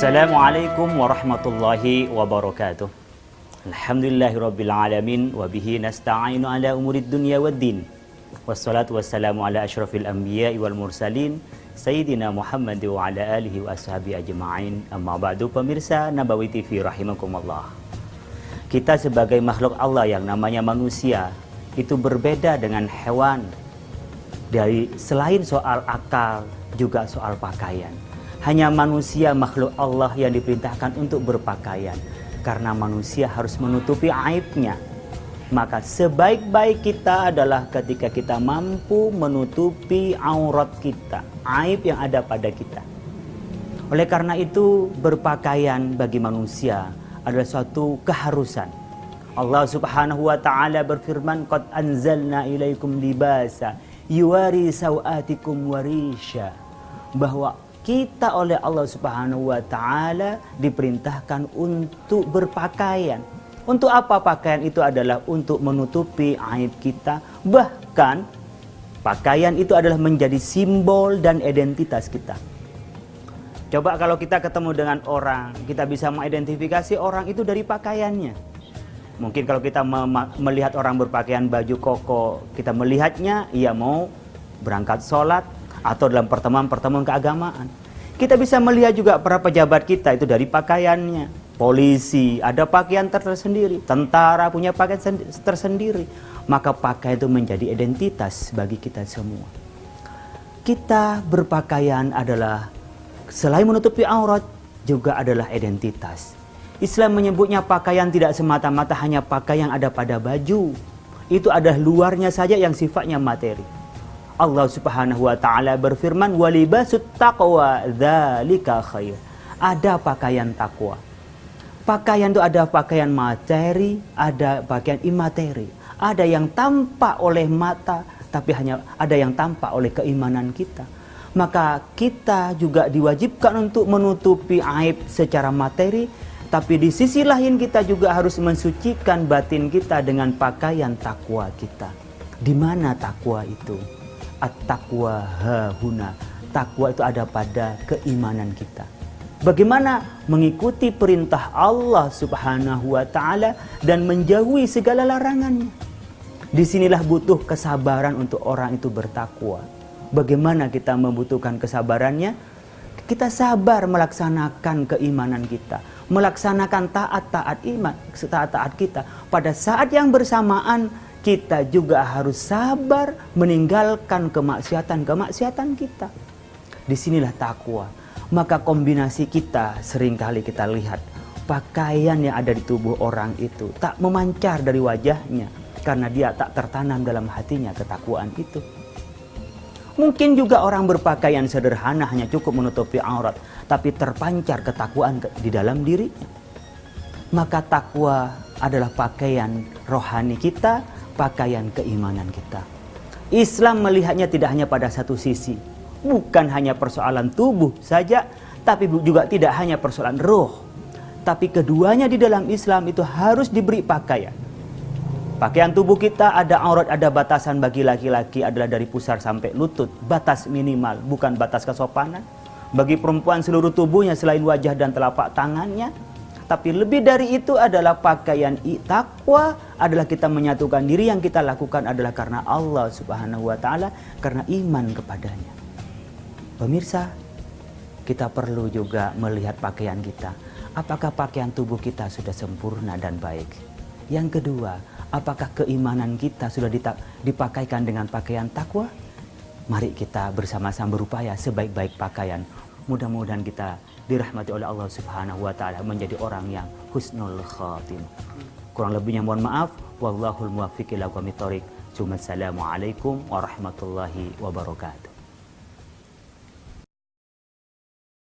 Assalamualaikum warahmatullahi wabarakatuh. Alhamdulillahirabbil alamin wa bihi nasta'inu ala umurid dunya waddin. Wassalatu wassalamu ala asyrafil anbiya'i wal mursalin sayyidina Muhammad wa ala alihi wa ashabihi ajma'in. Amma ba'du, pemirsa Nabawi TV rahimakumullah. Kita sebagai makhluk Allah yang namanya manusia itu berbeda dengan hewan. Dari selain soal akal juga soal pakaian. Hanya manusia makhluk Allah yang diperintahkan untuk berpakaian. Karena manusia harus menutupi aibnya. Maka sebaik-baik kita adalah ketika kita mampu menutupi aurat kita. Aib yang ada pada kita. Oleh karena itu berpakaian bagi manusia adalah suatu keharusan. Allah subhanahu wa ta'ala berfirman, Qad anzalna ilaikum libasa yuwari sawatikum warisha. Bahwa kita oleh Allah subhanahu wa ta'ala diperintahkan untuk berpakaian. Untuk apa pakaian itu adalah untuk menutupi aib kita. Bahkan pakaian itu adalah menjadi simbol dan identitas kita. Coba kalau kita ketemu dengan orang, kita bisa mengidentifikasi orang itu dari pakaiannya. Mungkin kalau kita melihat orang berpakaian baju koko, kita melihatnya ia mau berangkat sholat atau dalam pertemuan-pertemuan keagamaan. Kita bisa melihat juga para pejabat kita itu dari pakaiannya. Polisi ada pakaian tersendiri, tentara punya pakaian tersendiri. Maka pakaian itu menjadi identitas bagi kita semua. Kita berpakaian adalah selain menutupi aurat juga adalah identitas. Islam menyebutnya pakaian tidak semata-mata hanya pakaian yang ada pada baju. Itu adalah luarnya saja yang sifatnya materi. Allah subhanahu wa ta'ala berfirman, walibasut taqwa dzalika khair. Ada pakaian takwa. Pakaian itu ada pakaian materi, ada pakaian imateri. Ada yang tampak oleh mata, tapi hanya ada yang tampak oleh keimanan kita. Maka kita juga diwajibkan untuk menutupi aib secara materi, tapi di sisi lain kita juga harus mensucikan batin kita dengan pakaian takwa kita. Di mana takwa itu? At-taqwa hahuna. Takwa itu ada pada keimanan kita. Bagaimana mengikuti perintah Allah subhanahu wa ta'ala dan menjauhi segala larangannya. Disinilah butuh kesabaran untuk orang itu bertakwa. Bagaimana kita membutuhkan kesabarannya? Kita sabar melaksanakan keimanan kita. Melaksanakan taat-taat iman, taat-taat kita. Pada saat yang bersamaan kita juga harus sabar meninggalkan kemaksiatan kita. Disinilah takwa. Maka kombinasi kita seringkali kita lihat pakaian yang ada di tubuh orang itu tak memancar dari wajahnya karena dia tak tertanam dalam hatinya ketakwaan itu. Mungkin juga orang berpakaian sederhana hanya cukup menutupi aurat, tapi terpancar ketakwaan di dalam dirinya. Maka takwa adalah pakaian rohani kita, pakaian keimanan kita. Islam melihatnya tidak hanya pada satu sisi. Bukan hanya persoalan tubuh saja, tapi juga tidak hanya persoalan roh. Tapi keduanya di dalam Islam itu harus diberi pakaian. Pakaian tubuh kita ada aurat, ada batasan bagi laki-laki adalah dari pusar sampai lutut. Batas minimal, bukan batas kesopanan. Bagi perempuan seluruh tubuhnya selain wajah dan telapak tangannya. Tapi lebih dari itu adalah pakaian takwa, adalah kita menyatukan diri yang kita lakukan adalah karena Allah subhanahu wa ta'ala, karena iman kepadanya. Pemirsa, kita perlu juga melihat pakaian kita. Apakah pakaian tubuh kita sudah sempurna dan baik? Yang kedua, apakah keimanan kita sudah dipakaikan dengan pakaian takwa? Mari kita bersama-sama berupaya sebaik-baik pakaian. Mudah-mudahan kita dirahmati oleh Allah subhanahu wa ta'ala menjadi orang yang husnul khatimah. Kurang lebihnya mohon maaf. Wallahul muwaffiq ila aqwamit thoriq. Assalamualaikum warahmatullahi wabarakatuh.